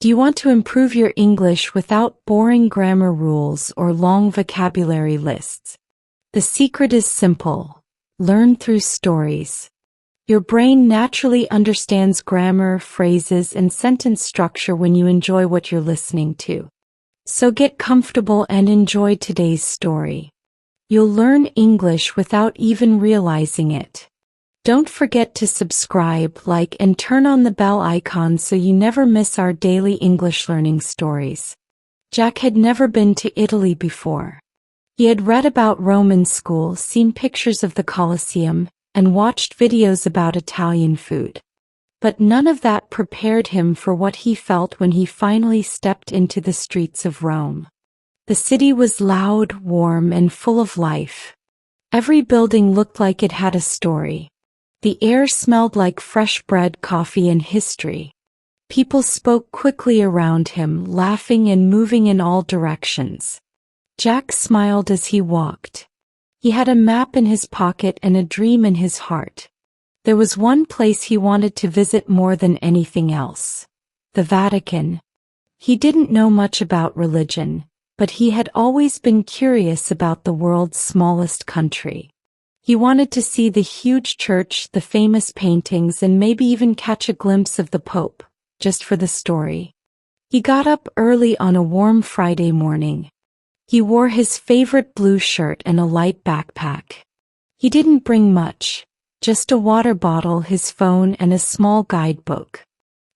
Do you want to improve your English without boring grammar rules or long vocabulary lists? The secret is simple. Learn through stories. Your brain naturally understands grammar, phrases, and sentence structure when you enjoy what you're listening to. So get comfortable and enjoy today's story. You'll learn English without even realizing it. Don't forget to subscribe, like, and turn on the bell icon so you never miss our daily English learning stories. Jack had never been to Italy before. He had read about Rome in school, seen pictures of the Colosseum, and watched videos about Italian food. But none of that prepared him for what he felt when he finally stepped into the streets of Rome. The city was loud, warm, and full of life. Every building looked like it had a story. The air smelled like fresh bread, coffee, and history. People spoke quickly around him, laughing and moving in all directions. Jack smiled as he walked. He had a map in his pocket and a dream in his heart. There was one place he wanted to visit more than anything else: the Vatican. He didn't know much about religion, but he had always been curious about the world's smallest country. He wanted to see the huge church, the famous paintings, and maybe even catch a glimpse of the Pope, just for the story. He got up early on a warm Friday morning. He wore his favorite blue shirt and a light backpack. He didn't bring much, just a water bottle, his phone, and a small guidebook.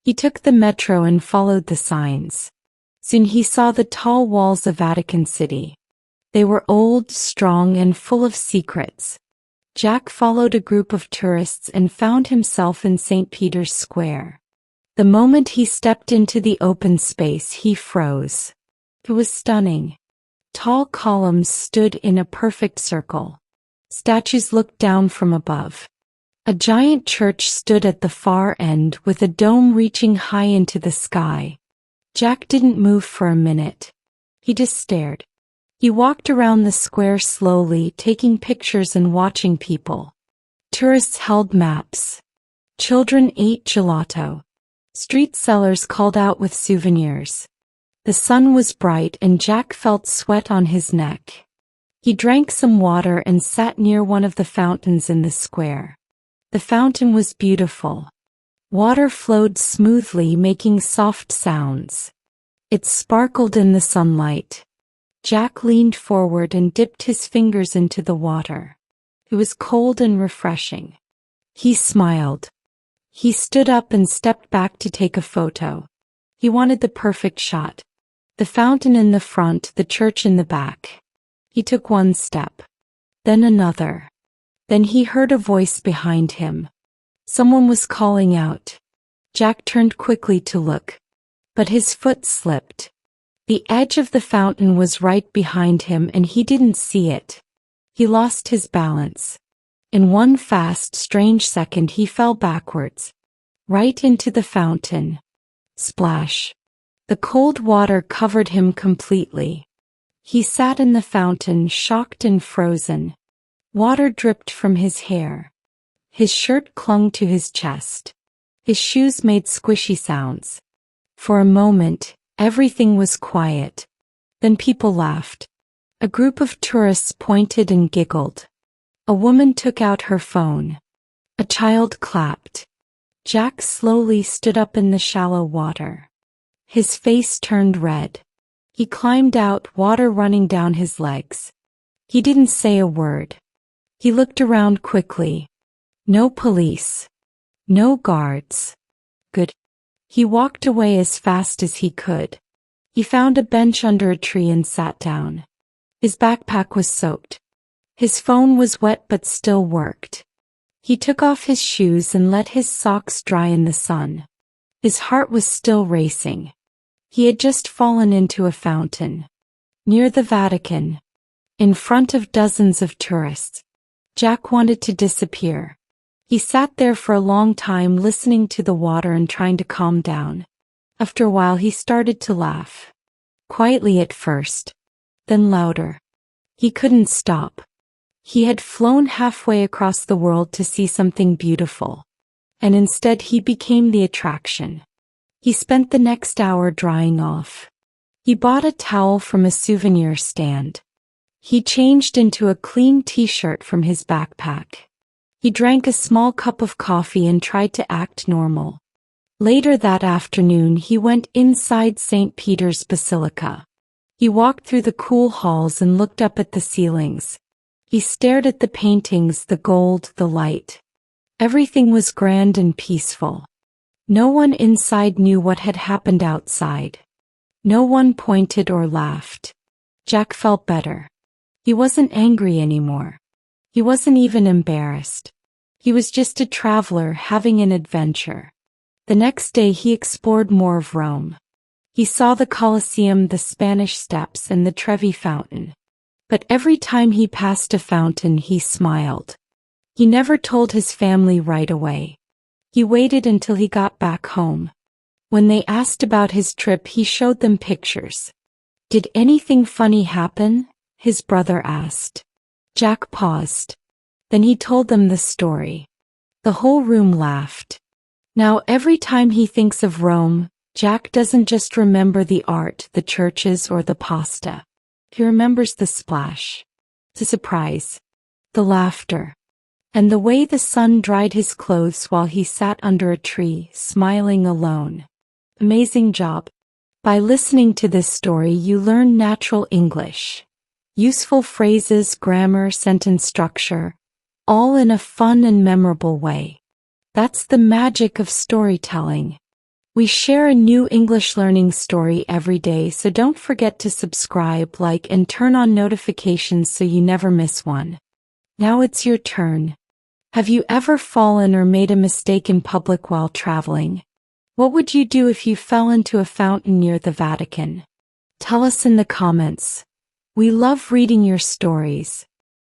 He took the metro and followed the signs. Soon he saw the tall walls of Vatican City. They were old, strong, and full of secrets. Jack followed a group of tourists and found himself in St. Peter's Square. The moment he stepped into the open space, he froze. It was stunning. Tall columns stood in a perfect circle. Statues looked down from above. A giant church stood at the far end with a dome reaching high into the sky. Jack didn't move for a minute. He just stared. He walked around the square slowly, taking pictures and watching people. Tourists held maps. Children ate gelato. Street sellers called out with souvenirs. The sun was bright and Jack felt sweat on his neck. He drank some water and sat near one of the fountains in the square. The fountain was beautiful. Water flowed smoothly, making soft sounds. It sparkled in the sunlight. Jack leaned forward and dipped his fingers into the water. It was cold and refreshing. He smiled. He stood up and stepped back to take a photo. He wanted the perfect shot. The fountain in the front, the church in the back. He took one step. Then another. Then he heard a voice behind him. Someone was calling out. Jack turned quickly to look. But his foot slipped. The edge of the fountain was right behind him and he didn't see it. He lost his balance. In one fast, strange second he fell backwards. Right into the fountain. Splash. The cold water covered him completely. He sat in the fountain, shocked and frozen. Water dripped from his hair. His shirt clung to his chest. His shoes made squishy sounds. For a moment, everything was quiet. Then people laughed. A group of tourists pointed and giggled. A woman took out her phone. A child clapped. Jack slowly stood up in the shallow water. His face turned red. He climbed out, water running down his legs. He didn't say a word. He looked around quickly. No police. No guards. Good. He walked away as fast as he could. He found a bench under a tree and sat down. His backpack was soaked. His phone was wet but still worked. He took off his shoes and let his socks dry in the sun. His heart was still racing. He had just fallen into a fountain. Near the Vatican. In front of dozens of tourists. Jack wanted to disappear. He sat there for a long time listening to the water and trying to calm down. After a while he started to laugh. Quietly at first. Then louder. He couldn't stop. He had flown halfway across the world to see something beautiful. And instead he became the attraction. He spent the next hour drying off. He bought a towel from a souvenir stand. He changed into a clean t-shirt from his backpack. He drank a small cup of coffee and tried to act normal. Later that afternoon he went inside St. Peter's Basilica. He walked through the cool halls and looked up at the ceilings. He stared at the paintings, the gold, the light. Everything was grand and peaceful. No one inside knew what had happened outside. No one pointed or laughed. Jack felt better. He wasn't angry anymore. He wasn't even embarrassed. He was just a traveler having an adventure. The next day he explored more of Rome. He saw the Colosseum, the Spanish Steps, and the Trevi Fountain. But every time he passed a fountain he smiled. He never told his family right away. He waited until he got back home. When they asked about his trip he showed them pictures. "Did anything funny happen?" his brother asked. Jack paused. Then he told them the story. The whole room laughed. Now every time he thinks of Rome, Jack doesn't just remember the art, the churches, or the pasta. He remembers the splash, the surprise, the laughter, and the way the sun dried his clothes while he sat under a tree, smiling alone. Amazing job. By listening to this story you learn natural English. Useful phrases, grammar, sentence structure, all in a fun and memorable way. That's the magic of storytelling. We share a new English learning story every day, so don't forget to subscribe, like, and turn on notifications so you never miss one. Now it's your turn. Have you ever fallen or made a mistake in public while traveling? What would you do if you fell into a fountain near the Vatican? Tell us in the comments. We love reading your stories.